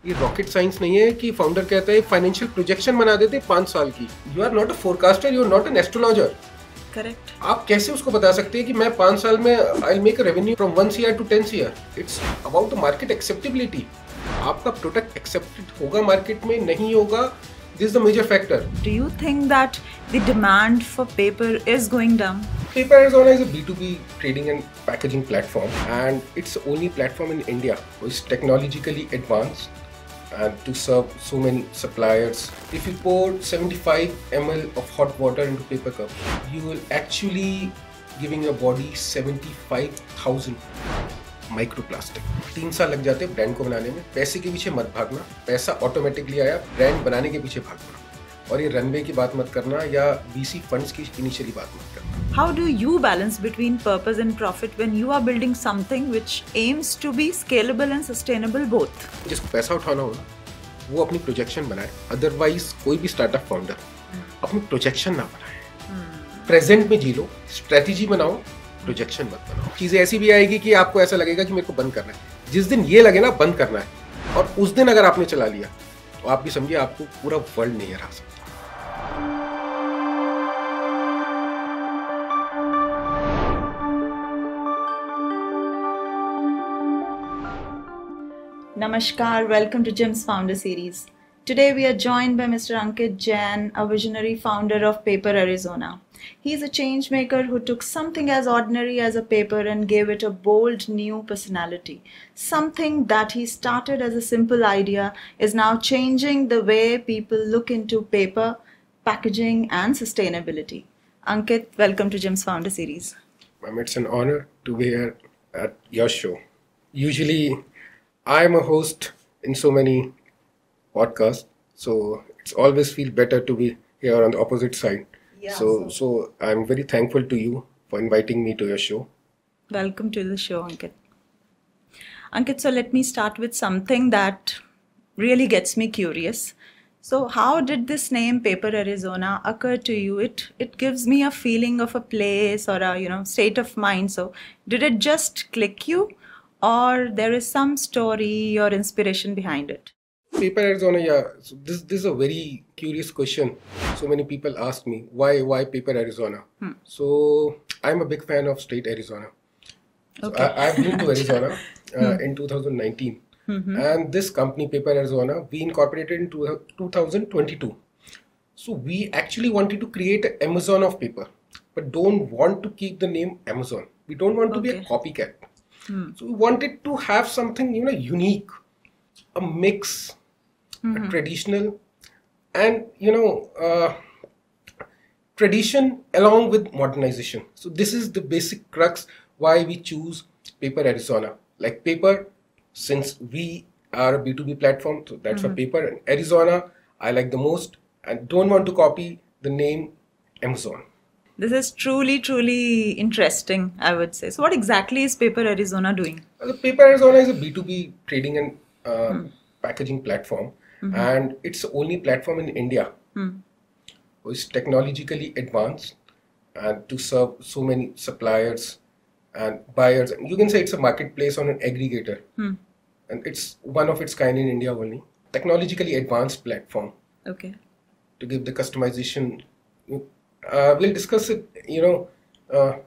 ये rocket science नहीं है कि फाउंडर कहता है फाइनेंशियल प्रोजेक्शन बना देते 5 साल की. You are not a forecaster, you are not an astrologer. Correct. आप कैसे उसको बता सकते हैं कि मैं 5 साल में I make revenue from 1 CR to 10 CR. It's about the market acceptability. आपका प्रोडक्ट एक्सेप्टेड होगा मार्केट में, नहीं होगा, this is the major factor. Do you think that the demand for paper is going down? Paper Arizona is a B2B trading and packaging platform, and it's the only platform in India which is technologically advanced and to serve so many suppliers. If you pour 75 ml of hot water into paper cup, you will actually giving your body 75,000 microplastic. 3 साल लग जाते हैं brand को बनाने में. पैसे के पीछे मत भागना, पैसा ऑटोमेटिकली आया, ब्रांड बनाने के पीछे भागना. और ये रनवे की बात मत करना या VC फंड्स की इनिशियली बात मत करना. How do you balance between purpose and profit when you are building something which aims to be scalable and sustainable both? जिसको पैसा उठाना हो ना, वो अपनी प्रोजेक्शन बनाए. अदरवाइज कोई भी स्टार्टअप फाउंडर अपनी प्रोजेक्शन ना बनाए. प्रेजेंट में जी लो, स्ट्रेटेजी बनाओ, प्रोजेक्शन मत बनाओ. चीजें ऐसी भी आएगी कि आपको ऐसा लगेगा कि मेरे को बंद करना है. जिस दिन ये लगे ना बंद करना है, और उस दिन अगर आपने चला लिया, तो आप भी समझिए आपको पूरा वर्ल्ड नहीं हरा सकता. Namaskar, welcome to Jim's Founder Series. Today we are joined by Mr. Ankit Jain, a visionary founder of Paper Arizona. He is a change maker who took something as ordinary as a paper and gave it a bold new personality. Something that he started as a simple idea is now changing the way people look into paper, packaging and sustainability. Ankit, welcome to Jim's Founder Series. It's an honor to be here at your show. Usually I'm a host in so many podcasts, so it's always feel better to be here on the opposite side. Yeah, So I'm very thankful to you for inviting me to your show. Welcome to the show, Ankit. Ankit, so let me start with something that really gets me curious. So how did this name Paper Arizona occur to you? It gives me a feeling of a place or a state of mind. So did it just click you, or there is some story or inspiration behind it? Paper Arizona, yeah. So this is a very curious question. So many people ask me why Paper Arizona. So I'm a big fan of state Arizona. So Okay. I've been to Arizona in 2019, and this company Paper Arizona we incorporated in 2022. So we actually wanted to create an Amazon of paper, but don't want to keep the name Amazon. We don't want to be a Okay. copycat. So we wanted to have something unique, a mix, a traditional, and tradition along with modernization. So this is the basic crux why we choose Paper Arizona. Like paper, since we are a B2B platform, so that's for paper. And Arizona I like the most, and don't want to copy the name Amazon. This is truly interesting, I would say. So what exactly is Paper Arizona doing? The Paper Arizona is a B2B trading and packaging platform, and it's the only platform in India which is technologically advanced and to serve so many suppliers and buyers. And you can say it's a marketplace on an aggregator, and it's one of its kind in India only. Technologically advanced platform Okay. to give the customization. We'll discuss it,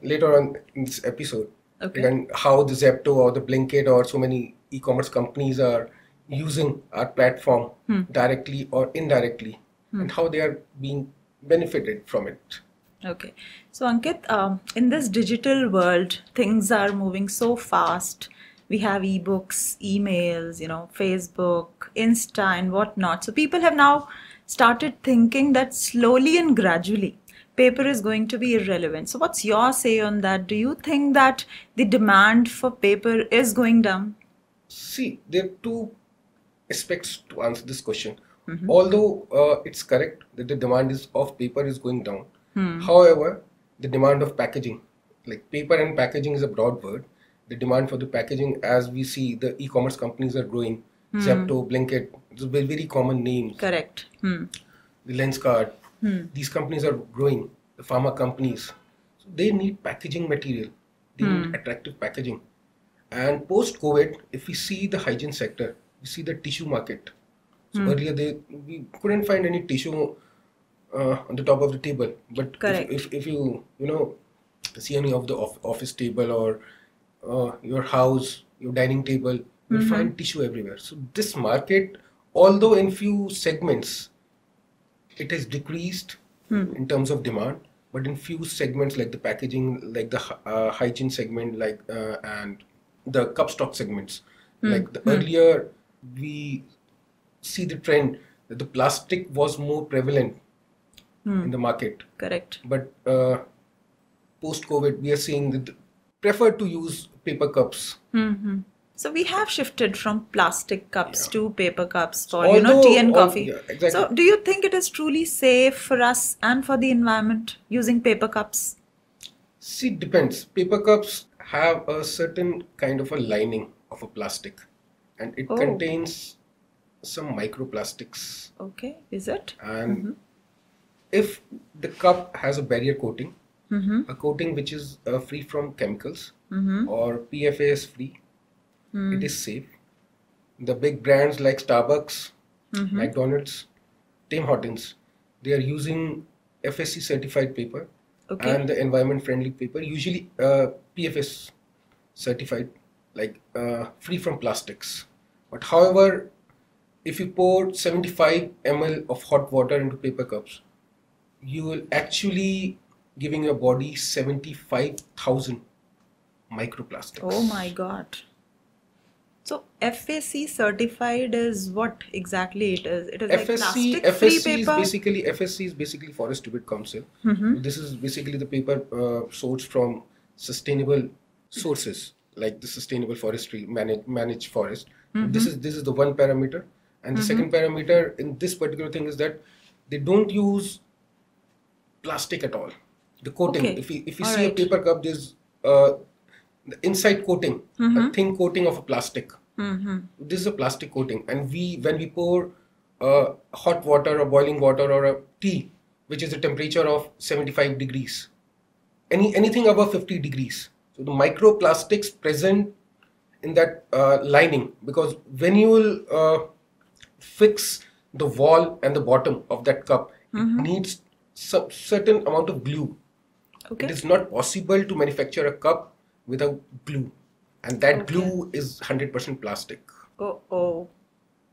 later on in this episode. Okay. And how the Zepto or the Blinkit or so many e-commerce companies are using our platform directly or indirectly, and how they are being benefited from it. Okay. So Ankit, in this digital world, things are moving so fast. We have ebooks, emails, Facebook, Insta and whatnot. So people have now started thinking that slowly and gradually paper is going to be irrelevant. So what's your say on that? Do you think that the demand for paper is going down? See, there are two aspects to answer this question. Although it's correct that the demand of paper is going down, however, the demand of packaging, like paper and packaging is a broad word. The demand for the packaging, as we see, the e-commerce companies are growing. Zepto, Blinkit, it's a very, very common names. Correct. The Lenskart, these companies are growing. The pharma companies, so they need packaging material. They need attractive packaging. And post-COVID, if we see the hygiene sector, you see the tissue market. So earlier we couldn't find any tissue on the top of the table, but Correct. if you see any of the office table or your house, your dining table, you'll find tissue everywhere. So this market, although in few segments it has decreased in terms of demand, but in few segments like the packaging, like the hygiene segment, like and the cup stock segments, like the earlier we see the trend that the plastic was more prevalent in the market, Correct. but post-COVID we are seeing that prefer to use paper cups. So we have shifted from plastic cups Yeah. to paper cups for Although- tea and al- coffee. yeah, exactly. So do you think it is truly safe for us and for the environment using paper cups? See, it depends. Paper cups have a certain kind of a lining of a plastic, and it Oh. contains some microplastics. Okay, is it? And if the cup has a barrier coating, a coating which is free from chemicals or PFAS free, it is safe. The big brands like Starbucks, McDonald's, Tim Hortons, they are using FSC certified paper Okay. and the environment friendly paper, usually PFS certified, like free from plastics. But however, if you pour 75 ml of hot water into paper cups, you will actually giving your body 75,000 microplastics. Oh my God. So FSC certified is what exactly it is? It is like plastic free FSC is paper? basically Forest Steward Council. This is basically the paper sourced from sustainable sources like the sustainable forestry, managed forest. This is the one parameter, and the second parameter in this particular thing is that they don't use plastic at all. The coating. Okay. If you All see a right. paper cup, there's the inside coating, a thin coating of a plastic. This is a plastic coating, and when we pour hot water or boiling water or a tea, which is a temperature of 75 degrees, anything above 50 degrees, so the microplastics present in that lining, because when you will fix the wall and the bottom of that cup, it needs some certain amount of glue. Okay. It is not possible to manufacture a cup without glue, and that glue is 100% plastic. Oh.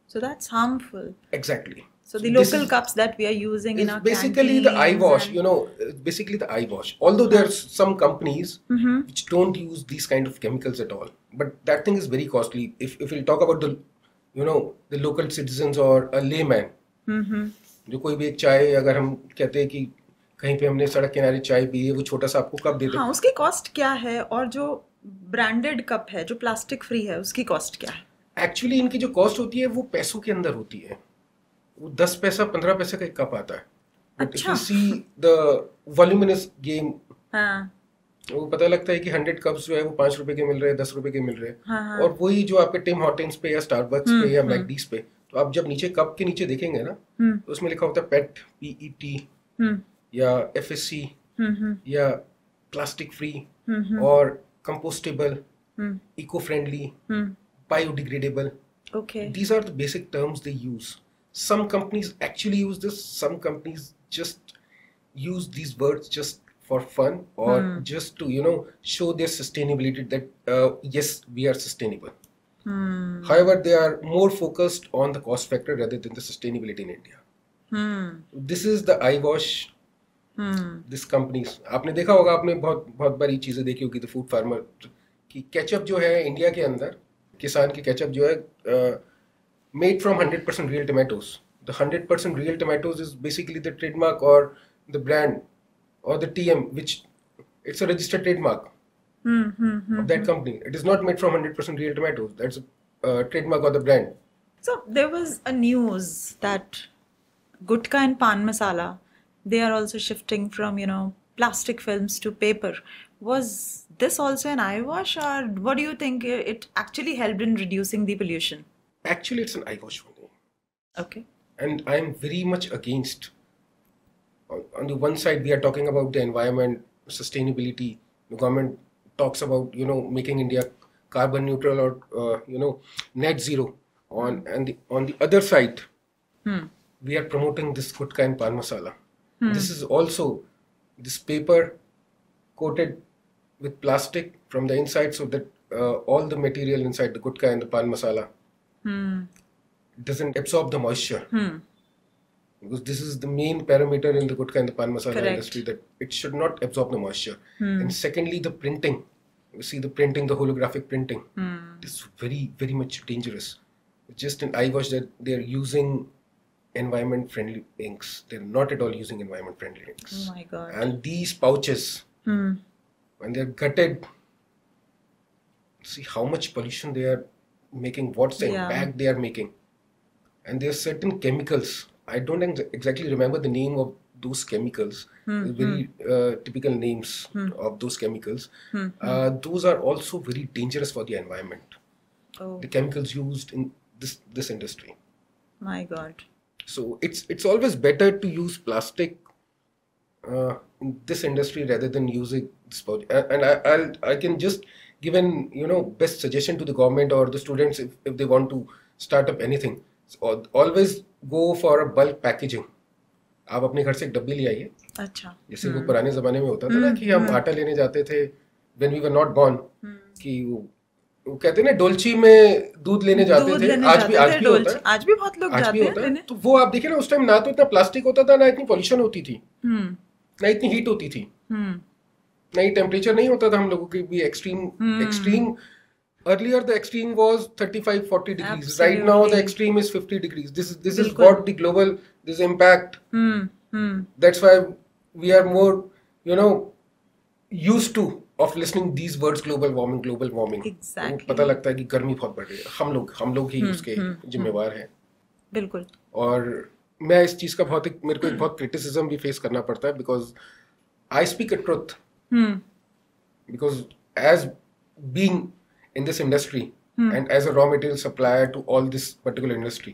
So that's harmful. Exactly. So the this local is- cups that we are using in It's our basically the eye canteens wash, and- it's basically the eye wash. Although there are some companies which don't use these kind of chemicals at all, but that thing is very costly. If we'll talk about the local citizens or a layman, जो कोई भी एक चाय अगर हम कहते हैं कि कहीं पे हमने सड़क किनारे चाय पी है, वो छोटा सा आपको कप देते हैं. हाँ, उसकी कॉस्ट क्या है और जो ब्रांडेड कप है जो प्लास्टिक फ्री है उसकी कॉस्ट क्या है? एक्चुअली इनकी जो कॉस्ट होती है वो पैसों के अंदर होती है. वो 10 पैसा 15 पैसे का एक कप आता है. But if you see the voluminous game, हाँ, वो पता लगता है कि 100 कप्स जो है वो 5 रुपए के मिल रहे हैं, 10 रुपए के मिल रहे हैं. हाँ. और वही जो आपके टिम हॉर्टन्स पे या स्टारबक्स पे या मैकडीज पे, तो आप जब नीचे कप के नीचे देखेंगे ना, तो उसमें लिखा होता है पेट, PET या FSC या प्लास्टिक फ्री और compostable, eco friendly, biodegradable. Okay. These are the basic terms they use. Some companies actually use this, some companies just use these words just for fun or just to show their sustainability that yes, we are sustainable. However, they are more focused on the cost factor rather than the sustainability in India. This is the eye wash. This companies, आपने देखा होगा, आपने बहुत बारी चीजें देखी होगी, the food farmer कि केचप जो है इंडिया के अंदर, किसान की केचप जो है made from 100% real tomatoes. The 100% real tomatoes is basically the trademark or the brand or the TM, which it's a registered trademark of that company. It is not made from 100% real tomatoes. That's a trademark of the brand. So there was a news that Gutka and Pan Masala, they are also shifting from, plastic films to paper. Was this also an eye wash, or what do you think it actually helped in reducing the pollution? Actually, it's an eye wash for me. Okay. And I am very much against. On the one side, we are talking about the environment, sustainability. The government talks about, making India carbon neutral or, net zero. On the other side, Hmm. we are promoting this gutka and pan masala. This is also this paper coated with plastic from the inside, so that all the material inside the gutka and the pan masala doesn't absorb the moisture. Because this is the main parameter in the gutka and the pan masala Correct. industry, that it should not absorb the moisture. And secondly, the printing. You see the printing, the holographic printing. It's very, very much dangerous. Just an eyewash that they're using environment-friendly inks. They're not at all using environment-friendly inks. Oh my God. And these pouches, when they're gutted, see how much pollution they are making, what's the Yeah. impact they are making. And there are certain chemicals. I don't exactly remember the name of those chemicals. Very typical names of those chemicals. Those are also very dangerous for the environment. Oh The chemicals used in this industry. my God. So it's always better to use plastic in this industry rather than using this pouch. And I can just give an best suggestion to the government or the students if they want to start up anything. So always go for a bulk packaging. आप अपने घर से एक डब्बी ले आइए, अच्छा. जैसे वो पुराने जमाने में होता था ना कि हम आटा लेने जाते थे when we were not born, कि वो कहते हैं ना डोलची में दूध लेने जाते दूध थे. लेने आज जाते भी थे होता डोलची. है. आज भी बहुत लोग आज जाते भी हैं होता है. लेने. तो वो आप देखिए ना, उस टाइम ना तो इतना प्लास्टिक होता था, ना इतनी पॉल्यूशन होती थी, ना इतनी हीट होती थी, ना ही टेम्परेचर नहीं होता था हम लोगों के भी extreme. Earlier the extreme was 35-40 degrees. Right now the Absolutely. extreme is 50 degrees. This is बिल्कुल. what the global, this impact. That's why we are more used to of listening these words, global warming. Exactly. तो पता लगता है कि गर्मी बहुत बढ़ रही है. हम लोग ही उसके जिम्मेवार हैं. बिल्कुल. और मैं इस चीज का मेरे को एक बहुत क्रिटिसिज्म भी फेस करना पड़ता है, because I speak a truth. Because as being in this industry and as a raw material supplier to all this particular industry,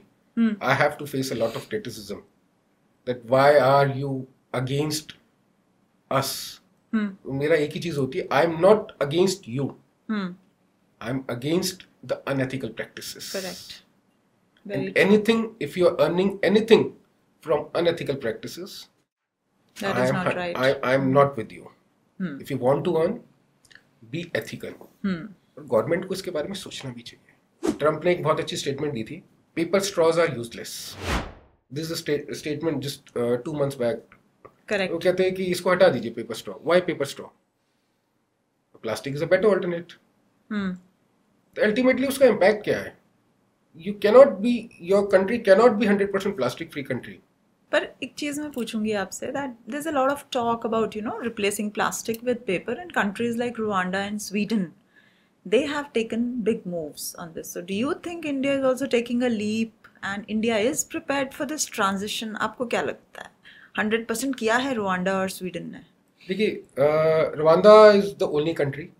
I have to face a lot of criticism that why are you against us. मेरा एक ही चीज होती है, I am not against you, I am against the unethical practices. Correct. And anything, if you are earning anything from unethical practices, That is not right. I am not with you. If you want to earn, be ethical. Government को इसके बारे में सोचना भी चाहिए. Trump ने एक बहुत अच्छी स्टेटमेंट दी थी, paper straws are useless. This is statement just 2 months back. Correct. वो कहते हैं कि इसको हटा दीजिए paper straw. Why paper straw? Plastic is a better alternate. तो अल्टीमेटली उसका इम्पैक्ट क्या है? You cannot be, your country cannot be 100% plastic free country. पर एक चीज मैं पूछूंगी आपसे that there's a lot of talk about replacing plastic with paper, and countries like Rwanda and Sweden, they have taken big moves on this. So do you think India is also taking a leap and India is prepared for this transition? आपको क्या लगता है? 100% किया है Rwanda और Sweden ने? देखिए, Rwanda is the only country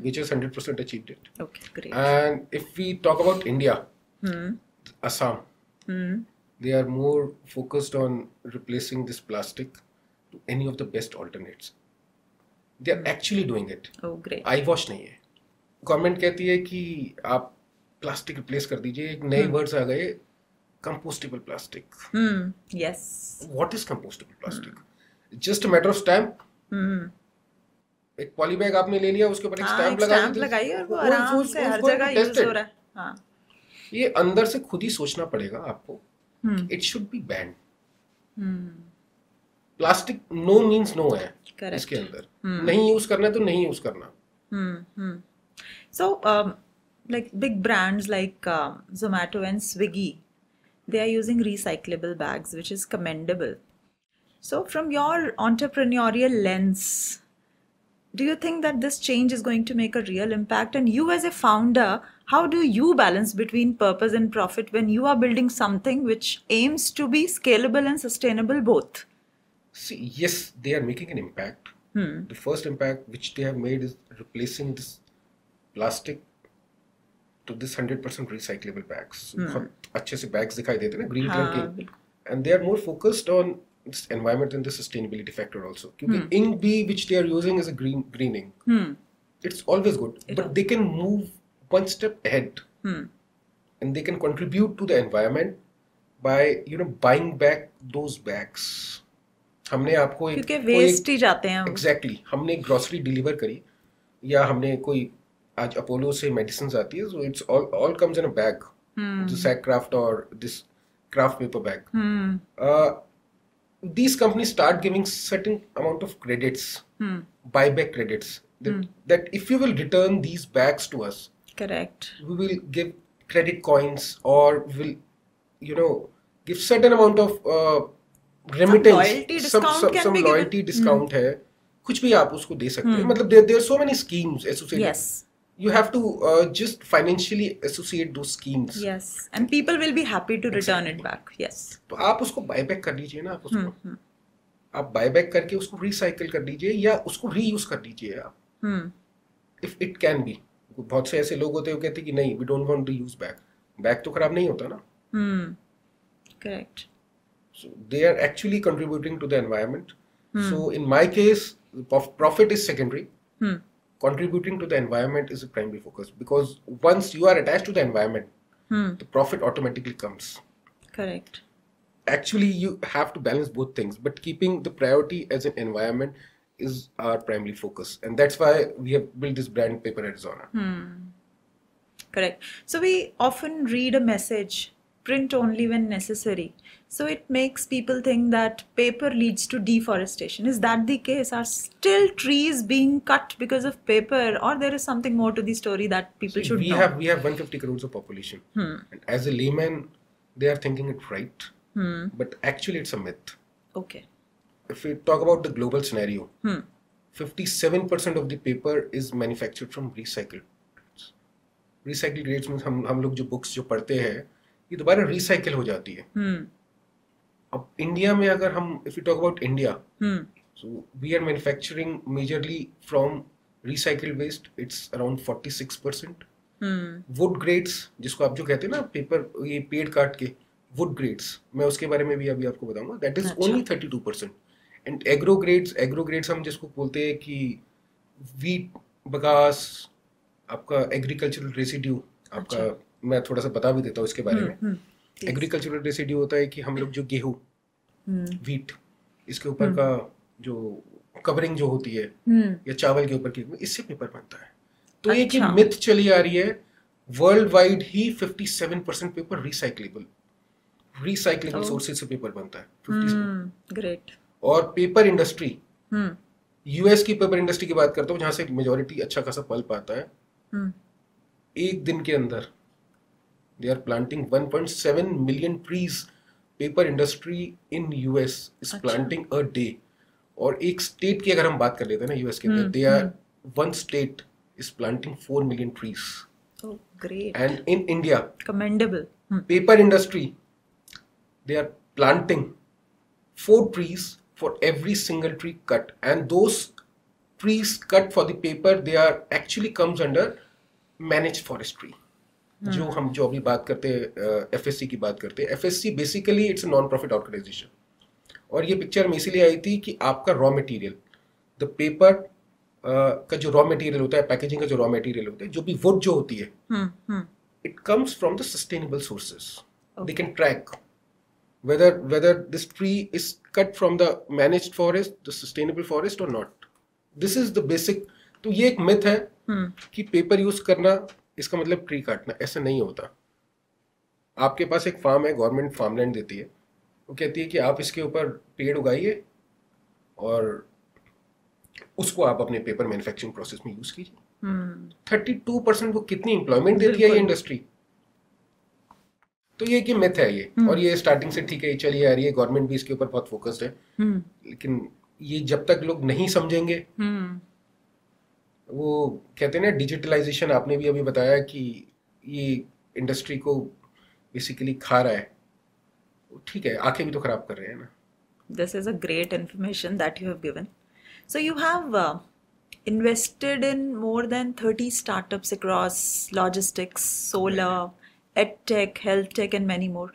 which has 100% achieved it. Okay, great. And if we talk about India, Assam, they are more focused on replacing this plastic to any of the best alternates. They are actually doing it. Oh, great. Eyewash नहीं है. Government कहती है कि आप plastic replace कर दीजिए. एक नए वर्ड्स आ गए, compostable plastic. Yes. What is compostable plastic? Just a matter of stamp. एक पॉली बैग आपने ले लिया, उसके ऊपर एक हाँ, स्टैम्प एक लगा स्टैम्प लगाई और वो आराम से हर जगह यूज हो रहा है. हाँ. ये अंदर से खुद ही सोचना पड़ेगा आपको. It should be banned. Plastic no means no है. Correct. इसके अंदर नहीं यूज करना है तो नहीं यूज करना. So, like big brands like Zomato and Swiggy, they are using recyclable bags, which is commendable. So, from your entrepreneurial lens, do you think that this change is going to make a real impact? And you as a founder, how do you balance between purpose and profit when you are building something which aims to be scalable and sustainable both? See, yes, they are making an impact. The first impact which they have made is replacing this plastic to this 100% recyclable bags. बहुत अच्छे से bags दिखाई देते हैं ना, green color के. And they are more focused on this environment and the sustainability factor also. क्योंकि ink भी which they are using is a greening. It's always good, but they can move one step ahead. and they can contribute to the environment by buying back those bags. हमने आपको क्योंकि waste ही जाते हैं exactly हमने एक grocery deliver करी या हमने कोई आज अपोलो से मेडिसिन आती है, so it's all comes in a bag, sack kraft और this kraft paper bag. These companies start giving certain amount of credits, buyback credits, that if you will return these bags to us, correct, we will give credit coins or will give certain amount of remittance, some loyalty discount है, कुछ भी आप उसको दे सकते हैं. मतलब there are so many schemes associated. Yes. You have to just financially associate those schemes. Yes, and people will be happy to return it back. Yes. तो आप उसको बायबैक कर लीजिए ना, आप उसको आप बायबैक करके उसको रिसाइकिल कर लीजिए या उसको रीयूज कर लीजिए आप. If it can be. बहुत से ऐसे लोग होते हैं वो कहते हैं कि नहीं, we don't want to use bag. Bag तो खराब नहीं होता ना. Correct. So they are actually contributing to the environment. So in my case, profit is secondary. Contributing to the environment is a primary focus, because once you are attached to the environment, the profit automatically comes. Correct. Actually, you have to balance both things, but keeping the priority as an environment is our primary focus, and that's why we have built this brand Paper Arizona. Correct. So we often read a message, print only when necessary. So it makes people think that paper leads to deforestation. Is that the case? Are still trees being cut because of paper, or there is something more to the story that people should know? We have 150 crores of population, and as a layman, they are thinking it right, but actually it's a myth. Okay. If we talk about the global scenario, 57% of the paper is manufactured from recycled grades. Recycled grades means हम लोग जो books जो पढ़ते हैं ये दोबारा recycle हो जाती है. अब इंडिया में अगर हम if we talk about India, so we are manufacturing majorly from recycled waste. It's around 46%. Wood grades जिसको आप जो कहते हैं ना पेपर ये पेड़ काट के wood grades, मैं उसके बारे में भी अभी आपको बताऊंगा. That is only 32%. And agro grades हम जिसको बोलते हैं कि wheat बगास आपका agricultural residue आपका मैं थोड़ा सा बता भी देता हूँ इसके बारे में. एग्रीकल्चरल रेसिड्यू होता है कि हम लोग जो गेहूं वीट इसके ऊपर का जो कवरिंग जो होती है या चावल के ऊपर की, इससे पेपर बनता है. तो ये कि मिथ चली आ रही है वर्ल्ड वाइड ही 57% पेपर रिसाइक्लेबल सोर्सेज से पेपर बनता है. 57. ग्रेट. और पेपर इंडस्ट्री, यूएस की पेपर इंडस्ट्री की बात करता हूँ जहां से मेजॉरिटी अच्छा खासा पल्प आता है. एक दिन के अंदर they are planting 1.7 million trees. Paper industry in US is planting a day. और एक स्टेट की अगर हम बात कर लेते हैं ना यूएस के अंदर, they are one state is planting 4 million trees. Oh, great. And in India, commendable. Paper industry, they are planting 4 trees for every single tree cut, and those trees cut for the paper, they are actually comes under managed forestry. जो हम जो अभी बात करते हैं FSc की बात करते हैं. FSC basically it's a non profit organisation, और ये पिक्चर में इसीलिए आई थी कि आपका रॉ मटेरियल, द पेपर का जो रॉ मटेरियल होता है, पैकेजिंग का जो रॉ मटेरियल होता है, जो भी वुड जो होती है, it comes from the sustainable sources. They can track whether this tree is cut from the managed forest, the sustainable forest or not. This is the basic. तो ये एक मिथ है कि पेपर यूज करना इसका मतलब ट्री काटना. ऐसा नहीं होता. आपके पास एक फार्म है, गवर्नमेंट फार्मलैंड देती है, वो कहती है कि आप इसके ऊपर पेड़ उगाइए और उसको आप अपने पेपर मैन्युफैक्चरिंग प्रोसेस में यूज कीजिए. 32% वो कितनी एम्प्लॉयमेंट देती है ये इंडस्ट्री. तो ये कि मिथ है ये, और ये स्टार्टिंग से ठीक है ये चली आ रही है. गवर्नमेंट भी इसके ऊपर बहुत फोकस्ड है, लेकिन ये जब तक लोग नहीं समझेंगे, वो कहते हैं ना डिजिटलाइजेशन, आपने भी अभी बताया कि ये इंडस्ट्री को बेसिकली खा रहा है. ठीक है, आंखें भी तो खराब कर रहे हैं ना. This is a great information that you have given. So you have invested in more than 30 startups across logistics, solar, edtech, health tech, and many more.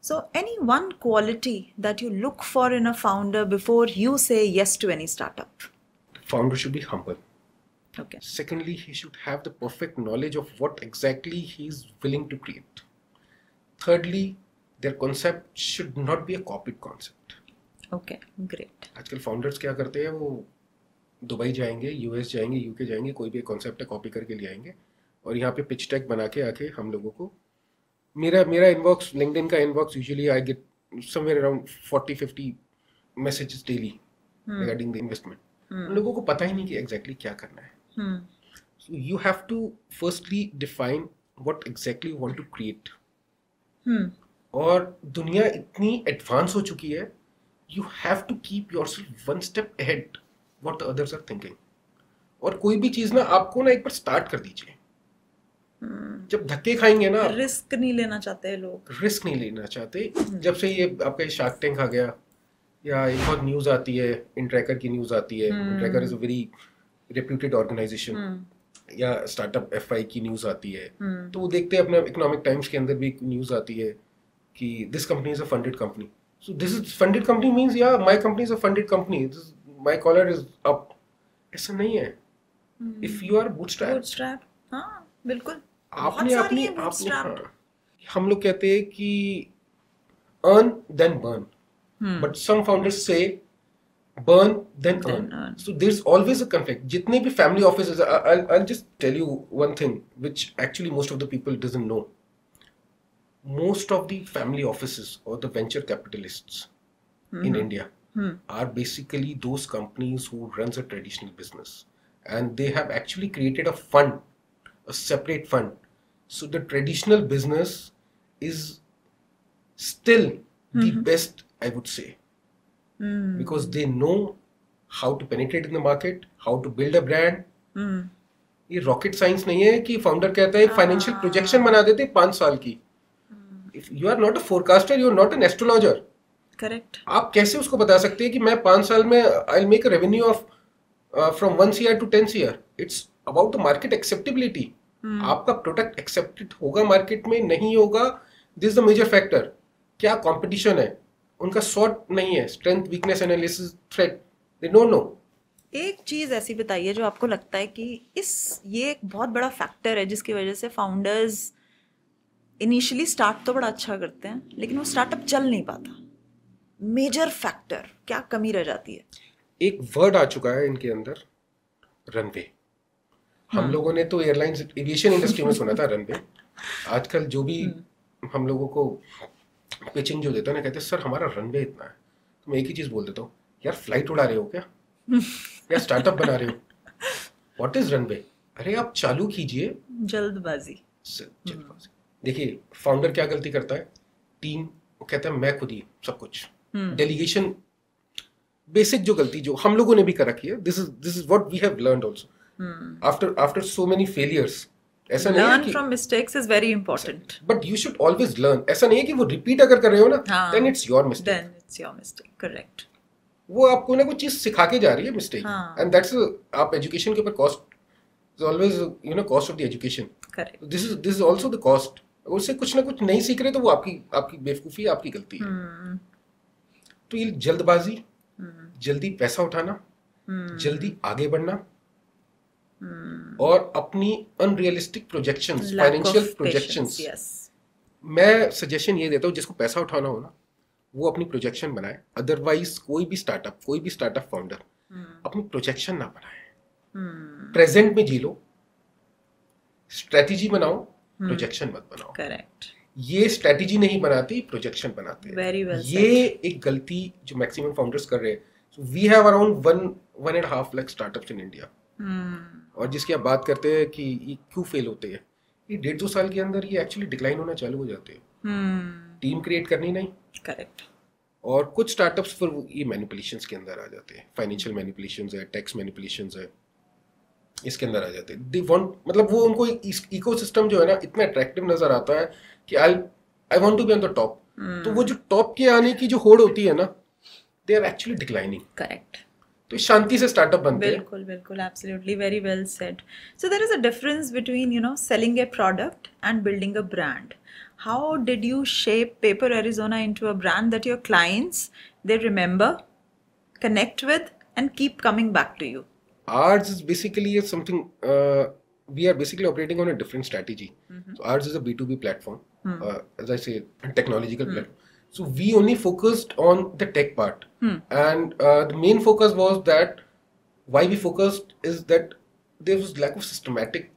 So any one quality that you look for in a founder before you say yes to any startup? Founder should be humble. Okay. Secondly, he should have the perfect knowledge of what exactly he is willing to create. thirdly, their concept should not be a copied concept. Okay, great. आजकल founders क्या करते हैं, वो Dubai जाएंगे, US जाएंगे, UK जाएंगे, कोई भी कॉन्सेप्ट है कॉपी करके ले आएंगे और यहाँ पे पिच टेक बना के आके हम लोगों को, मेरा इनबॉक्स, लिंक्डइन का inbox, usually I get somewhere around 40-50 messages daily regarding the investment. उन लोगों को पता ही नहीं कि एग्जैक्टली क्या करना है. So you have to firstly define what exactly you want to create. और दुनिया इतनी एडवांस हो चुकी है, you have to keep yourself one step ahead what the others are thinking. और कोई भी चीज ना, आपको ना एक बार स्टार्ट कर दीजिए. जब धक्के खाएंगे ना, रिस्क नहीं लेना चाहते लोग, रिस्क नहीं लेना चाहते. जब से ये आपका शार्क टैंक आ गया, या एक बहुत न्यूज आती है, इनट्रैकर की न्यूज आती है, Entrackr is a very reputed organisation, या स्टार्टअप एफआई की न्यूज आती है, तो वो देखते हैं. अपने इकोनॉमिक टाइम्स के अंदर भी एक न्यूज आती है कि this company is a funded company. So this is funded company means या my company is a funded company, my collar is up. ऐसा नहीं है. इफ यू आर बूटस्ट्रैप, हाँ बिल्कुल, आपने हाँ, हम लोग कहते हैं कि earn then burn, but some founders say burn then earn. So there's always a conflict. जितने भी family offices, I'll just tell you one thing which actually most of the people doesn't know. Most of the family offices or the venture capitalists in India are basically those companies who runs a traditional business, and they have actually created a fund, a separate fund. So the traditional business is still the best, I would say, because they know how to penetrate in the market, how to build a brand. ये rocket science नहीं है कि founder कहता है financial projection बना देते 5 साल की. If you are not a forecaster, you are not an astrologer. Correct. आप कैसे उसको बता सकते हैं कि मैं 5 साल में I will make a revenue of from 1 CR to 10 CR. It's about the market acceptability. आपका प्रोडक्ट एक्सेप्टेड होगा मार्केट में, नहीं होगा, दिस द मेजर फैक्टर. क्या कंपटीशन है, उनका सॉर्ट नहीं है, strength, weakness analysis, threat, they don't know. एक चीज ऐसी बताइए जो आपको लगता है कि ये एक बहुत बड़ा फैक्टर है जिसकी वजह से फाउंडर्स इनिशियली स्टार्ट तो बड़ा अच्छा करते हैं लेकिन वो स्टार्टअप चल नहीं पाता. मेजर फैक्टर, क्या कमी रह जाती है? एक वर्ड आ चुका है इनके अंदर, रनवे. हम लोगों ने तो एयरलाइंस, एविएशन इंडस्ट्री में सुना था रनवे. आजकल जो भी हम लोगों को पिचिंग जो देता है ना, कहते हैं सर हमारा रनवे इतना है. तो मैं एक ही चीज बोल देता हूँ, यार फ्लाइट उड़ा रहे हो क्या, या स्टार्टअप बना रहे हो? What is runway? अरे आप चालू कीजिए. जल्दबाजी. देखिए फाउंडर क्या गलती करता है, टीम कहता है मैं खुद ही सब कुछ, डेलीगेशन, बेसिक जो गलती जो हम लोगों ने भी कर रखी है. This is what we have learned also after so many failures. ऐसा नहीं है कि from mistakes is very important, but you should always learn. ऐसा नहीं है कि वो रिपीट अगर कर रहे हो ना, then it's your mistake. Correct. वो आपको ना कुछ चीज सिखा के जा रही है, मिस्टेक. एंड दैट्स आप एजुकेशन के ऊपर cost is always, you know, cost of the education. Correct. This is also the cost. उससे कुछ ना कुछ नहीं सीख रहे तो वो आपकी बेवकूफी है, आपकी गलती है. तो ये जल्दबाजी, जल्दी पैसा उठाना, जल्दी आगे बढ़ना, और अपनी अनरियलिस्टिक प्रोजेक्शंस, फाइनेंशियल प्रोजेक्शंस. मैं सजेशन ये देता हूँ, जिसको पैसा उठाना हो ना, वो अपनी प्रोजेक्शन बनाए. अदरवाइज कोई भी स्टार्टअप फाउंडर अपनी प्रोजेक्शन ना बनाए. प्रेजेंट में जी लो, स्ट्रेटेजी बनाओ, प्रोजेक्शन मत बनाओ. करेक्ट. ये स्ट्रेटेजी नहीं बनाती, प्रोजेक्शन बनाते हैं. Very well ये एक गलती जो मैक्सिमम फाउंडर्स कर रहे हैं. We have around 1.5 lakh startups in India. और जिसकी आप बात करते हैं कि ये क्यों फेल होते हैं, ये 1.5-2 साल के अंदर ये एक्चुअली डिक्लाइन होना चालू हो जाते हैं. टीम क्रिएट करनी नहीं. करेक्ट. और कुछ स्टार्टअप्स फिर ये मैनिपुलेशंस के अंदर आ जाते हैं. फाइनेंशियल मैनिपुलेशंस है, टैक्स मैनिपुलेशंस है, इसके अंदर आ जाते हैं. दे वांट, मतलब वो उनको इकोसिस्टम जो है ना इतना अट्रैक्टिव नजर आता है कि I want to be on the top. तो वो जो टॉप के आने की जो होड़ होती है ना, they are actually declining. Correct. तो शांति से स्टार्टअप बनते हैं. बिल्कुल, absolutely, very well said. So there is a difference between, you know, selling a product and building a brand. How did you shape Paper Arizona into a brand that your clients, they remember, connect with, and keep coming back to you? Ours is basically something, we are basically operating on a different strategy. So ours is a B2B platform. as I say, technological platform. So we only focused on the tech part, and the main focus was that why we focused is that there was lack of systematic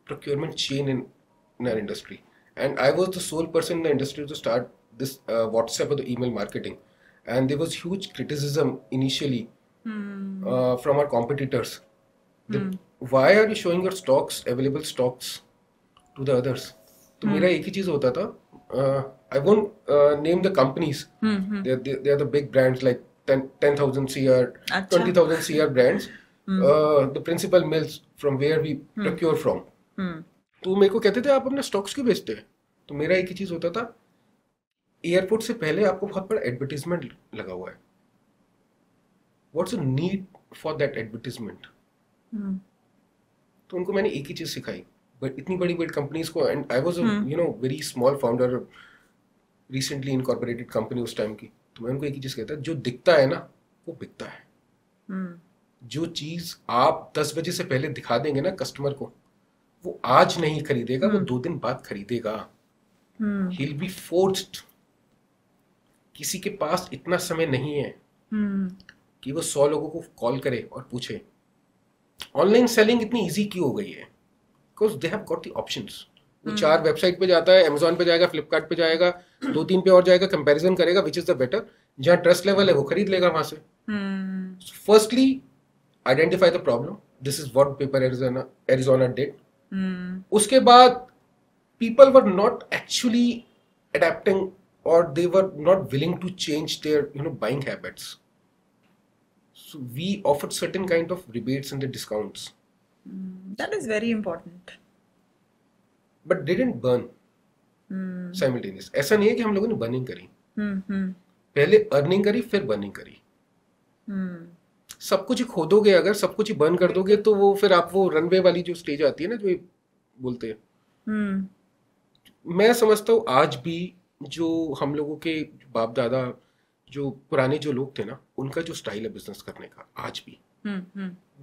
procurement chain in our industry, and I was the sole person in the industry to start this WhatsApp or the email marketing, and there was huge criticism initially from our competitors. Why are you showing your stocks, available stocks, to the others? तो मेरा एक ही चीज होता था. I won't name the companies. They are the big brands like 10,000 CR, 20,000 CR brands. The principal mills from where we procure from. तो मेरे को कहते थे आप अपने स्टॉक्स क्यों बेचते हैं? तो मेरा एक ही चीज होता था, एयरपोर्ट से पहले आपको बहुत बड़ा एडवर्टीजमेंट लगा हुआ है. What's the need for that advertisement? तो उनको मैंने एक ही चीज सिखाई. बट इतनी बड़ी बड़ी कंपनीज को, and I was very small founder, recently incorporated company उस टाइम की. तो मैं उनको एक ही चीज कहता, जो दिखता है ना वो बिकता है. जो चीज आप 10 बजे से पहले दिखा देंगे ना कस्टमर को, वो आज नहीं खरीदेगा, वो 2 दिन बाद खरीदेगा. He'll be forced. किसी के पास इतना समय नहीं है कि वो 100 लोगों को कॉल करे और पूछे. ऑनलाइन सेलिंग इतनी इजी क्यों हो गई है? Because they have got the options. वो 4 वेबसाइट पे जाता है, अमेजोन पे जाएगा, फ्लिपकार्ट पे जाएगा, 2-3 पे और जाएगा, कंपैरिजन करेगा विच इज द बेटर. जहाँ ट्रस्ट लेवल है वो खरीद लेगा वहां से. Firstly identify the problem. This is what paper Arizona did. उसके बाद people were not actually adapting, or they were not willing to change their buying habits. So we offered certain kind of rebates and the discounts. That is very important. But didn't burn simultaneous. ऐसा नहीं है कि हम लोगों ने burning करी. पहले earning करी फिर बर्निंग करी. सब कुछ ही खोदोगे, अगर सब कुछ ही बर्न कर दोगे तो वो फिर आप वो रनवे वाली जो स्टेज आती है ना, जो बोलते हैं, मैं समझता हूँ आज भी जो हम लोगों के बाप दादा, जो पुराने जो लोग थे ना, उनका जो स्टाइल है बिजनेस करने का आज भी,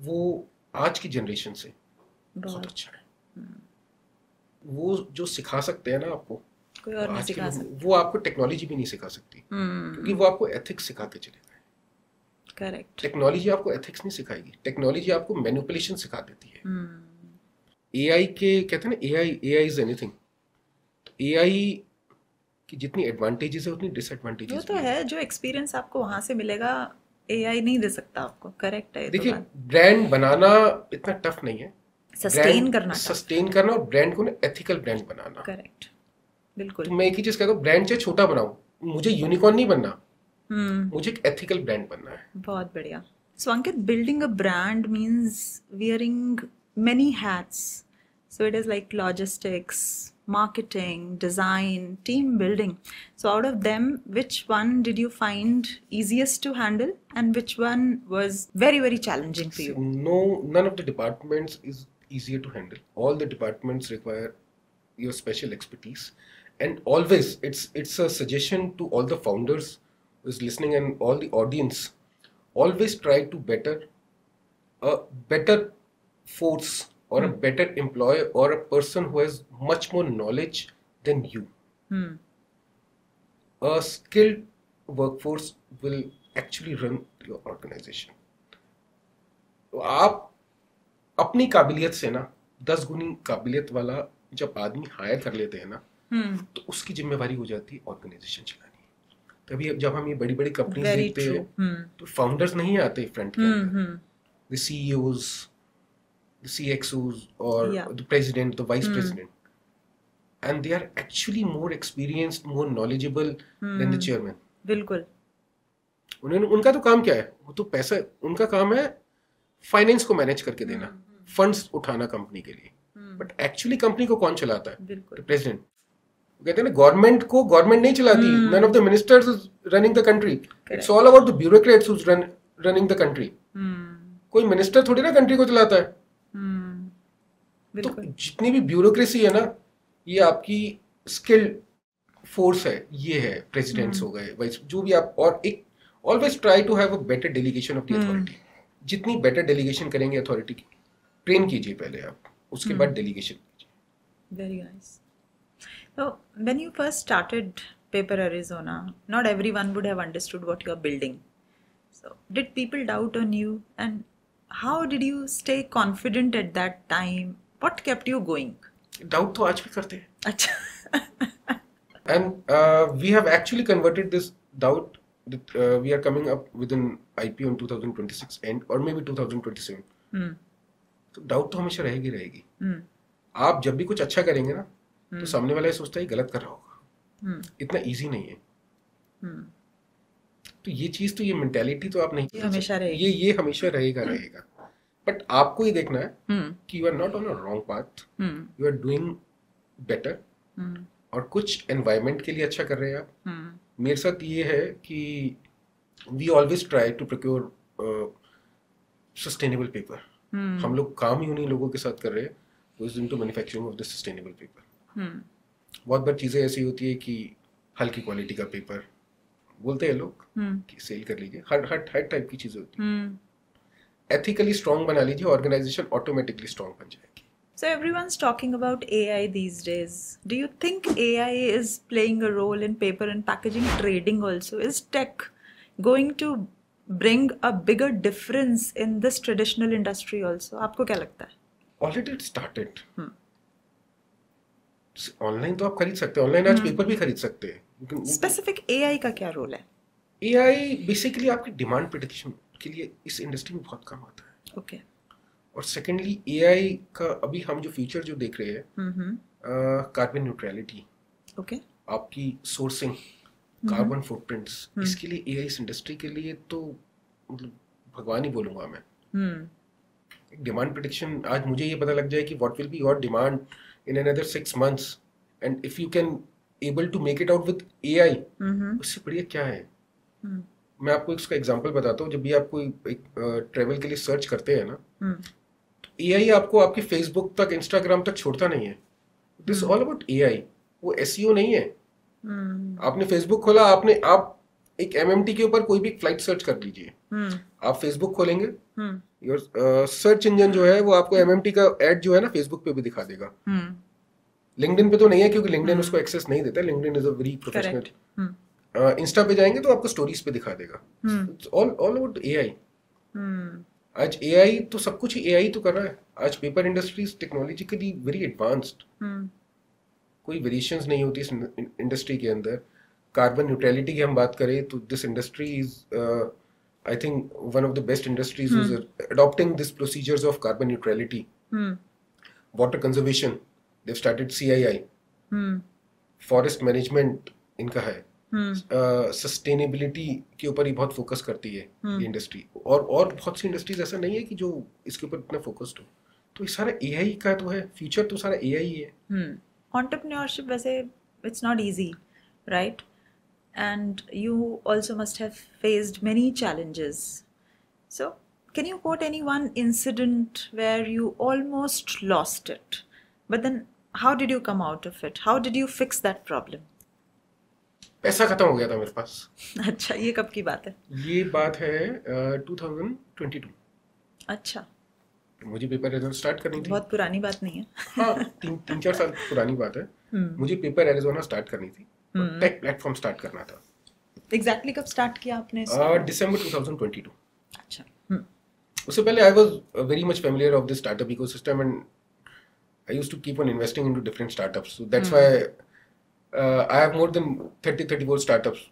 वो आज की जनरेशन से बहुत अच्छा है. वो जो सिखा सकते हैं ना आपको, कोई और नहीं सिखा सकता. वो आपको टेक्नोलॉजी भी नहीं सिखा सकती, क्योंकि वो आपको एथिक्स सिखा के चलेगा. करेक्ट. टेक्नोलॉजी आपको एथिक्स नहीं सिखाएगी, टेक्नोलॉजी आपको मैनिपुलेशन सिखा देती है. एआई के कहते हैं ना, एआई इज एनीथिंग. एआई की जितनी एडवांटेजेस है उतनी डिसएडवांटेजेस वो तो है. जो एक्सपीरियंस आपको वहां से मिलेगा एआई नहीं दे सकता आपको. करेक्ट है. देखिए, ब्रांड बनाना इतना टफ नहीं है. सस्टेन करना और ब्रांड को ना एथिकल ब्रांड बनाना. करेक्ट. बिल्कुल. तो मैं एक ही चीज कहता हूँ, ब्रांड चाहे छोटा बनाओ, मुझे यूनिकॉर्न नहीं बनना, मुझे एक एथिकल ब्रांड बनना है. बहुत बढ़िया. So Ankit, building a brand means wearing many hats. So it is like logistics, marketing, design, team building. So out of them, which one did you find easiest to handle and which one was very, very challenging for you? No, none of the departments is easier to handle. All the departments require your special expertise. And always, it's a suggestion to all the founders who is listening and all the audience. Always try to better force or a better employee or a person who has much more knowledge than you. A skilled workforce will actually run your organization. तो आप अपनी काबिलियत से ना 10 गुनी काबिलियत वाला जब आदमी हायर कर लेते हैं ना, तो उसकी जिम्मेवारी हो जाती है ऑर्गेनाइजेशन चलानी. तभी जब हम ये बड़ी बड़ी कंपनीज देखते हैं तो फाउंडर्स नहीं आते फ्रंट के अंदर. The CEOs, the CXOs, or the president, the vice president, and they are actually more experienced, more knowledgeable than the chairman. बिल्कुल. उनका तो काम क्या है? वो तो पैसा, उनका काम है फाइनेंस को मैनेज करके देना, फंड्स उठाना कंपनी के लिए. बट एक्चुअली कंपनी को कौन चलाता है? प्रेसिडेंट. कहते हैं ना, गवर्नमेंट को गवर्नमेंट नहीं चलाती. None of the ministers is running the country. It's all about the bureaucrats who running the country. कोई मिनिस्टर थोड़ी ना कंट्री को चलाता है. तो जितनी भी ब्यूरोक्रेसी है ना, ये आपकी स्किल्ड फोर्स है. ये है प्रेसिडेंट्स हो गए, वाइस, जो भी आप. और एक always try to have a better delegation of the authority. जितनी बेटर डेलीगेशन करेंगे अथॉरिटी की, ट्रेन कीजिए पहले आप, उसके बाद डेलीगेशन कीजिए. Very nice. So, when you first started Paper Arizona, not everyone would have understood what you are building. So, did people doubt on you? And how did you stay confident at that time? What kept you going? Doubt तो आज भी करते हैं. अच्छा. And we have actually converted this doubt that we are coming up with an IPO in 2026 end or maybe 2027. तो doubt तो हमेशा रहेगी. आप जब भी कुछ अच्छा करेंगे ना तो सामने वाला ये सोचता है गलत कर रहा होगा. इतना इजी नहीं है. तो ये चीज तो ये मेंटालिटी तो आप नहीं, ये हमेशा रहेगी. ये हमेशा रहेगा. बट आपको ये देखना है कि you are not on a wrong path, you are doing better, और कुछ एनवायरनमेंट के लिए अच्छा कर रहे हैं आप. मेरे साथ ये है कि we always try to procure sustainable paper. हम लोग काम ही उन्हीं लोगों के साथ कर रहे हैं who is into manufacturing of the sustainable paper. बहुत बार चीजें ऐसी होती है कि हल्की क्वालिटी का पेपर बोलते हैं लोग कि सेल कर लीजिए. हर टाइप की चीजें होती है. एथिकली स्ट्रांग बना लीजिए, ऑर्गेनाइजेशन ऑटोमेटिकली स्ट्रांग बन जाएगी. So everyone's talking about AI these days. Do you think AI is playing a role in paper and packaging trading also? Is tech going to bring a bigger difference in this traditional industry also? आपको क्या लगता है? Already it started. Online तो आप खरीद सकते हैं. Online आज पेपर भी खरीद सकते हैं. स्पेसिफिक AI का क्या रोल है? AI बेसिकली आपकी डिमांड प्रेडिक्शन के लिए इस इंडस्ट्री में बहुत काम आता है. ओके. और सेकेंडली AI का अभी हम जो फ्यूचर जो देख रहे हैं, कार्बन न्यूट्रलिटी, ओके, आपकी सोर्सिंग, कार्बन फुटप्रिंट्स, इसके लिए AI इस इंडस्ट्री के लिए तो मतलब भगवान ही बोलूंगा मैं. डिमांड प्रेडिक्शन आज मुझे ये पता लग जाए कि what will be your demand in another 6 months, and if you can able to make it out with AI, उससे बढ़िया क्या है. मैं आपको इसका एग्जांपल बताता हूँ. जब भी आप कोई एक ट्रेवल के लिए सर्च करते हैं ना, तो AI आपको आपके फेसबुक तक, इंस्टाग्राम तक छोड़ता नहीं है. This all about AI. वो SEO नहीं है. आपने फेसबुक खोला, आप एक MMT के ऊपर कोई भी फ्लाइट सर्च कर लीजिए. आप फेसबुक खोलेंगे, योर सर्च इंजन जो है वो आपको MMT का एड जो है ना फेसबुक पे भी दिखा देगा. लिंक्डइन पे तो नहीं है क्योंकि लिंक्डइन उसको एक्सेस नहीं देता. LinkedIn is a very professional. Insta पे जाएंगे तो आपको स्टोरीज पे दिखा देगा. It's all about AI. आज AI तो सब कुछ ही AI तो कर रहा है. आज paper industries technologically very advanced. कोई वेरिएशंस नहीं होती इस इंडस्ट्री के अंदर. कार्बन न्यूट्रलिटी की हम बात करें तो this industry is I think one of the best industries who's adopting these procedures of carbon neutrality. Water conservation, they've started CII. Forest management इनका है. Sustainability के ऊपर ही बहुत फोकस करती है ये इंडस्ट्री. और बहुत सी इंडस्ट्रीज ऐसा नहीं है कि जो इसके ऊपर इतना फोकस्ड हो. तो ये सारा AI का तो है. फ्यूचर तो सारा AI ही है. Entrepreneurship वैसे it's not easy, right? And you also must have faced many challenges. So, can you quote any one incident where you almost lost it? But then, how did you come out of it? How did you fix that problem? पैसा खत्म हो गया था मेरे पास. अच्छा, ये कब की बात है? ये बात है 2022. अच्छा. मुझे पेपर एरिज़ोना स्टार्ट करनी थी. बहुत पुरानी बात नहीं है. हाँ, 3-4 साल पुरानी बात है. मुझे पेपर एरिज़ोना स्टार्ट करनी थी. टेक प्लेटफॉर्म स्टार्ट करना था. एग्जैक्टली कब स्टार्ट किया आपने? दिसंबर 2022. अच्छा. उससे पहले I was very much familiar of this startup ecosystem and I used to keep on investing into different startups. So that's why I have more than 34 startups.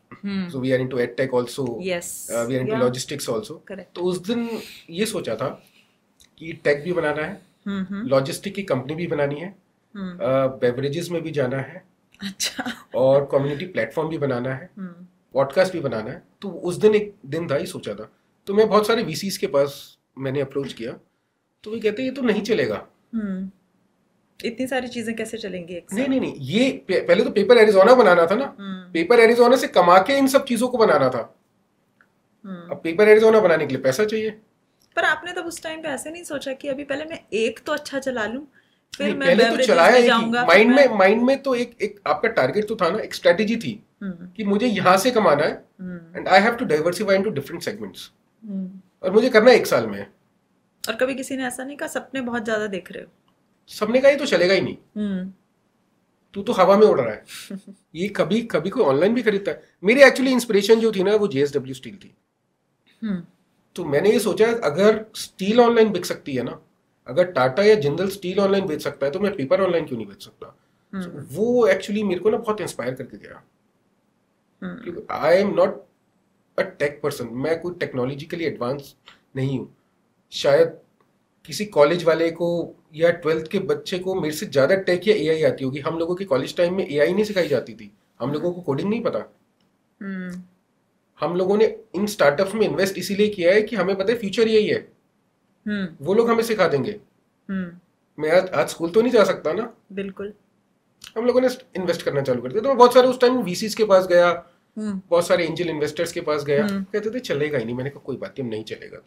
So we are into edtech also. Yes. We are into logistics also. Correct. तो उस दिन ये सोचा था कि take भी बनाना है, logistic की कंपनी भी बनानी है, बेवरेजेस में भी जाना है, अच्छा, और कम्युनिटी प्लेटफॉर्म भी बनाना है, पॉडकास्ट भी बनाना है. तो उस दिन एक दिन था ही सोचा था. तो मैं बहुत सारे VCs के पास मैंने अप्रोच किया. तो वो कहते हैं ये तो नहीं चलेगा. इतनी सारी चीजें कैसे चलेंगी एक साथ? नहीं, ये पहले तो पेपर एरिज़ोना बनाना था ना. पेपर एरिज़ोना से कमा के इन सब चीजों को बनाना था. अब पेपर एरिज़ोना बनाने के लिए पैसा चाहिए. पर आपने तब उस टाइम पे ऐसे नहीं सोचा कि अभी पहले मैं एक तो अच्छा चला लूं, फिर मैं पहले तो चलाया ही जाऊंगा. माइंड में तो एक आपका टारगेट तो था ना, एक स्ट्रेटेजी थी कि मुझे यहाँ से कमाना है and I have to diversify into different segments. और मुझे करना है 1 साल में. और कभी किसी ने ऐसा नहीं कहा सपने बहुत ज्यादा देख रहे हो? सबने कहा ये तो चलेगा ही नहीं. तू तो हवा में उड़ रहा है। ये कभी कभी कोई ऑनलाइन भी खरीदता है। मेरी एक्चुअली इंस्पिरेशन जो थी ना वो JSW स्टील थी। तो मैंने ये सोचा अगर स्टील ऑनलाइन बिक सकती है ना, अगर टाटा या जिंदल स्टील ऑनलाइन बेच सकता है तो मैं पेपर ऑनलाइन क्यों नहीं बेच सकता। So, वो एक्चुअली मेरे को ना बहुत इंस्पायर करके गया। क्योंकि I am not a tech person, मैं कोई टेक्नोलॉजिकली एडवांस नहीं हूँ। शायद किसी कॉलेज वाले को या 12th के बच्चे को मेरे से ज्यादा टेक या एआई आती होगी। हम लोगों की कॉलेज टाइम में एआई नहीं सिखाई जाती थी, हम लोगों को कोडिंग नहीं पता। हम लोगों ने इन स्टार्टअप्स में इन्वेस्ट इसीलिए किया है कि हमें पता है फ्यूचर यही है। वो लोग हमें सिखा देंगे। मैं आज स्कूल तो नहीं जा सकता ना। बिल्कुल। हम लोगों ने इन्वेस्ट करना चालू कर दिया। तो मैं बहुत सारे उस टाइम VCs के पास गया, बहुत सारे एंजल इन्वेस्टर्स के पास गया। कहते थे चलेगा ही नहीं। मैंने कहा कोई बात नहीं, नहीं चलेगा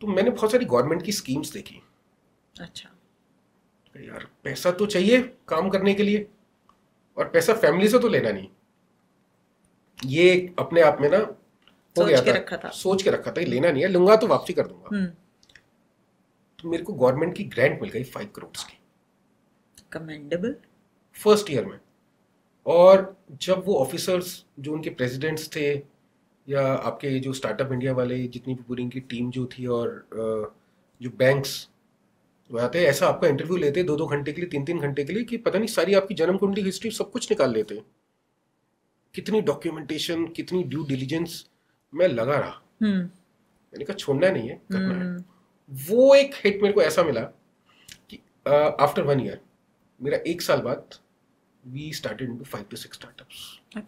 तो मैंने बहुत सारी गवर्नमेंट की स्कीम्स देखी। अच्छा यार पैसा तो चाहिए काम करने के लिए, और पैसा फैमिली से तो लेना नहीं। ये अपने आप में ना हो गया था, सोच के रखा था कि लेना नहीं है, लूंगा तो वापसी कर दूंगा। तो मेरे को गवर्नमेंट की ग्रांट मिल गई 5 करोड़ की, कमेंडेबल, फर्स्ट ईयर में। और जब वो ऑफिसर्स जो उनके प्रेसिडेंट्स थे या आपके जो स्टार्टअप इंडिया वाले जितनी भी पूरी इनकी टीम जो थी, और जो बैंक्स वो आते ऐसा आपका इंटरव्यू लेते 2-2 घंटे के लिए, 3-3 घंटे के लिए, कि पता नहीं सारी आपकी जन्म कुंडली हिस्ट्री सब कुछ निकाल लेते। कितनी डॉक्यूमेंटेशन, कितनी ड्यू डिलीजेंस। मैं लगा रहा, मैंने कहा छोड़ना नहीं है, करना है। वो एक हिट मेरे को ऐसा मिला कि आफ्टर 1 ईयर, मेरा 1 साल बाद we started into 5 to 6 startups.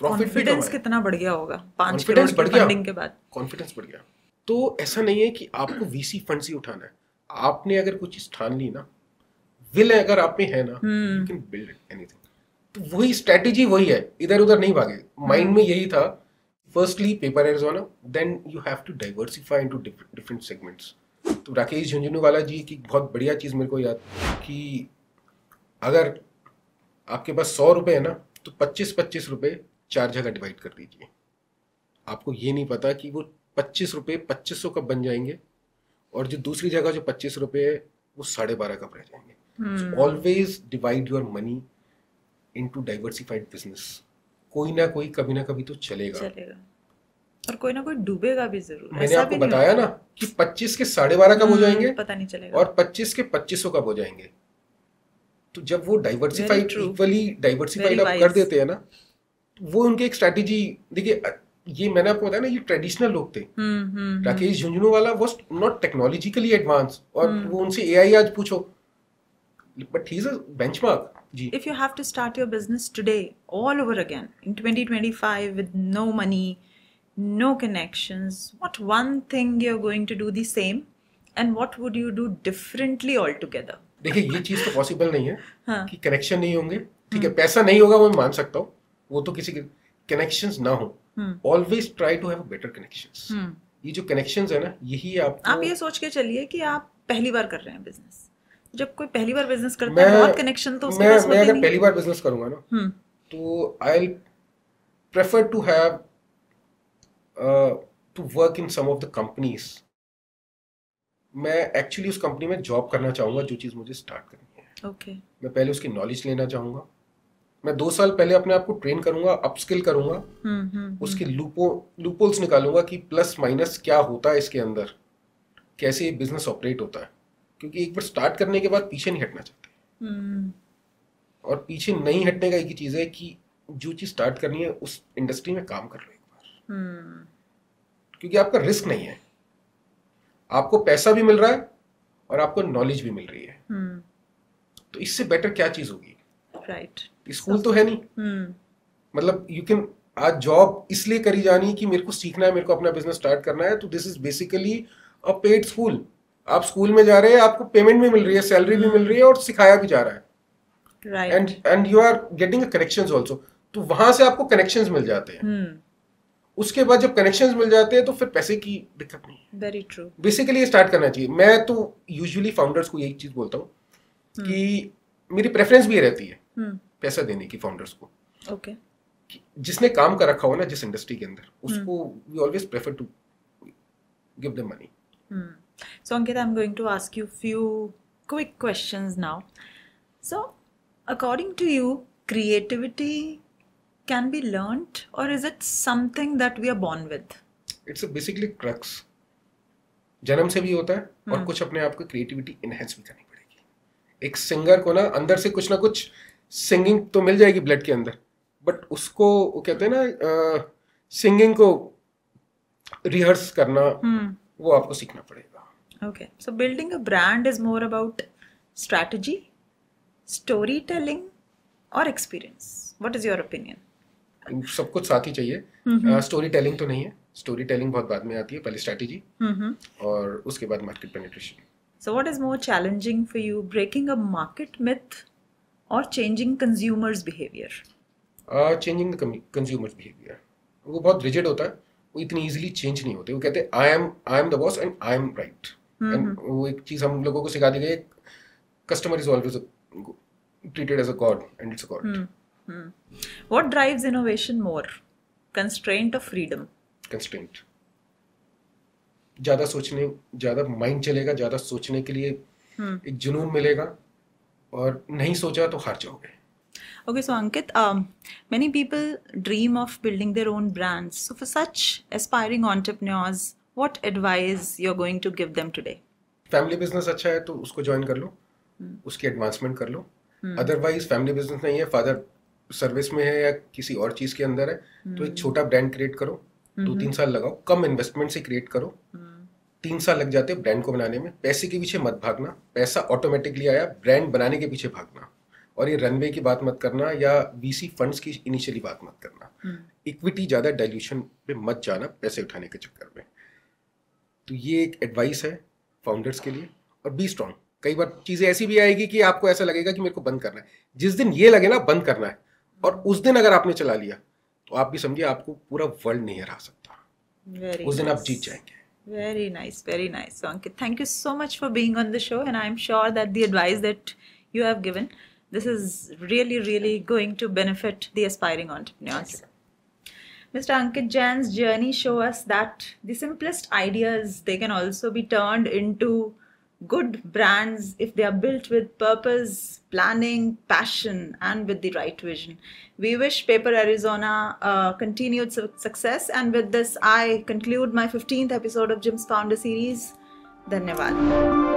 Confidence कितना बढ़ गया होगा 5 करोड़ की फंडिंग के बाद। कॉन्फिडेंस बढ़ गया। तो ऐसा नहीं है कि आपको VC फंड से उठाना है। आपने अगर कुछ चीज ठान ली ना, विल अगर आप में है ना, यू कैन बिल्ड एनीथिंग। तो वही स्ट्रेटेजी वही है, इधर उधर नहीं भागे। माइंड में यही था, firstly paper Arizona, then you have to diversify into different segments. तो राकेश झुंझुनूवाला जी की बहुत बढ़िया चीज मेरे को याद कि अगर आपके पास 100 रुपए है ना, तो 25-25 रुपए 4 जगह डिवाइड कर दीजिए। आपको ये नहीं पता कि वो 25 रुपए 2500 कब बन जाएंगे, और जो दूसरी जगह जो 25 रुपए है वो 12.5 कब रह जाएंगे। Always divide your money into diversified business. कोई ना कोई कभी ना कभी तो चलेगा, और कोई ना कोई डूबेगा भी जरूर। मैंने आपको बताया ना कि 25 के 12.5 कब हो जाएंगे, पता नहीं चलेगा, और 25 के 2500 कब हो जाएंगे। तो जब वो डाइवर्सिफाइड, इक्वली डाइवर्सिफाइड आप कर देते हैं ना, वो उनकी एक स्ट्रेटेजी। देखिए ये मैंने आपको बताया ना, ये ट्रेडिशनल लोग थे। Rakesh Jhunjhunwala was not technologically advanced, और वो उनसे एआई आज पूछो, but he is a benchmark जी। If you have to start your business today all over again in 2025 with no money, no connections, what one thing you're going to do the same, and what would you do differently altogether? देखिए ये चीज तो possible नहीं है कि connection नहीं होंगे। ठीक है, पैसा नहीं होगा वो मैं मान सकता हूँ, वो तो किसी के कनेक्शंस ना हो। Always try to have better connections. ये जो कनेक्शंस है ना, यही आपको, आप ये सोच के चलिए कि आप पहली बार कर रहे हैं बिजनेस। जब कोई पहली बार बिजनेस करता है, बहुत कनेक्शन तो उसके पास होते नहीं। मैं अगर पहली बार बिजनेस करूंगा ना, तो I will prefer to have to work in some of the companies. मैं एक्चुअली उस कंपनी में जॉब करना चाहूंगा जो चीज मुझे स्टार्ट करनी है। ओके। मैं पहले उसकी नॉलेज लेना चाहूंगा। मैं 2 साल पहले अपने आप को ट्रेन करूंगा, अपस्किल करूंगा, उसके लूपहोल्स निकालूंगा कि प्लस माइनस क्या होता है इसके अंदर, कैसे ये बिजनेस ऑपरेट होता है। क्योंकि एक बार स्टार्ट करने के बाद पीछे नहीं हटना चाहते। और पीछे नहीं हटने का एक ही चीज है कि जो चीज स्टार्ट करनी है उस इंडस्ट्री में काम कर लो एक बार। क्योंकि आपका रिस्क नहीं है, आपको पैसा भी मिल रहा है और आपको नॉलेज भी मिल रही है। तो इससे बेटर क्या चीज होगी। राइट। स्कूल तो है नहीं। मतलब यू कैन आज जॉब इसलिए करी जानी कि मेरे को सीखना है, मेरे को अपना बिजनेस स्टार्ट करना है, तो this is basically a paid school. आप स्कूल में जा रहे हैं, आपको पेमेंट भी मिल रही है, सैलरी भी मिल रही है, और सिखाया भी जा रहा है। Right. And you are getting connections also. तो वहां से आपको कनेक्शंस मिल जाते हैं। उसके बाद जब कनेक्शंस मिल जाते हैं तो फिर पैसे की दिक्कत नहीं है। Very true. बेसिकली स्टार्ट करना चाहिए। मैं तो यूजुअली फाउंडर्स को यही चीज बोलता हूँ कि मेरी प्रेफरेंस भी रहती है पैसा देने की फाउंडर्स को। ओके। जिसने काम कर रखा हो ना जिस इंडस्ट्री के अंदर, उसको we always prefer to give them money. So Ankit, I'm going to ask you few quick questions now. So according to you, creativity can be learnt, or is it something that we are born with? It's a basically crux. जन्म से भी होता है और कुछ अपने आप को क्रिएटिविटी इनहेंस भी करनी पड़ेगी. एक सिंगर को ना अंदर से कुछ ना कुछ सिंगिंग तो मिल जाएगी ब्लड के अंदर, बट उसको वो कहते हैं ना सिंगिंग को रिहर्स करना वो आपको सीखना पड़ेगा. Okay, so building a brand is more about strategy, storytelling, or experience. What is your opinion? सब कुछ साथ ही चाहिए. स्टोरी टेलिंग तो नहीं है, स्टोरी टेलिंग बहुत बाद में आती है, पहले स्ट्रैटेजी और उसके बाद market penetration. So what is more challenging for you, breaking a market myth or changing consumers' behavior? Changing the consumers behaviour. वो बहुत रिजिड होता है, वो इतनी इजीली चेंज नहीं होते. वो कहते हैं I am the boss and I am right. And वो एक चीज हम लोगों को सिखा दी गई, customer is always treated as a god and it's a god. What drives innovation more? Constraint or freedom? Constraint. ज्यादा सोचने, ज्यादा माइंड चलेगा, ज्यादा सोचने के लिए एक जुनून मिलेगा, और नहीं सोचा तो हार जाओगे. Okay, so Ankit, many people dream of building their own brands. So for such aspiring entrepreneurs, what advice you're going to give them today? Family business अच्छा है तो उसको ज्वाइन कर लो, उसकी एडवांसमेंट कर लो. अदरवाइज फैमिली बिजनेस नहीं है, father service में है या किसी और चीज के अंदर है, तो एक छोटा ब्रांड क्रिएट करो, 2-3 साल लगाओ, कम इन्वेस्टमेंट से क्रिएट करो. 3 साल लग जाते हैं ब्रांड को बनाने में. पैसे के पीछे मत भागना, पैसा ऑटोमेटिकली आया, ब्रांड बनाने के पीछे भागना. और ये रनवे की बात मत करना या वीसी फंड्स की इनिशियली बात मत करना. इक्विटी ज्यादा डाइल्यूशन पे मत जाना पैसे उठाने के चक्कर में. तो ये एक एडवाइस है फाउंडर्स के लिए. और बी स्ट्रांग. कई बार चीजें ऐसी भी आएगी कि आपको ऐसा लगेगा कि मेरे को बंद करना है. जिस दिन ये लगे ना बंद करना है, और उस दिन अगर आपने चला लिया तो आप भी समझिए आपको पूरा वर्ल्ड नहीं हरा सकता. उस दिन आप जीत जाएंगे. Very nice, very nice. So Ankit, thank you so much for being on the show, and I'm sure that the advice that you have given, this is really, really going to benefit the aspiring entrepreneurs. Mr. Ankit Jain's journey show us that the simplest ideas, they can also be turned into good brands if they are built with purpose, planning, passion, and with the right vision. We wish Paper Arizona continued success, and with this I conclude my 15th episode of Jim's Founder Series. Dhanyavad.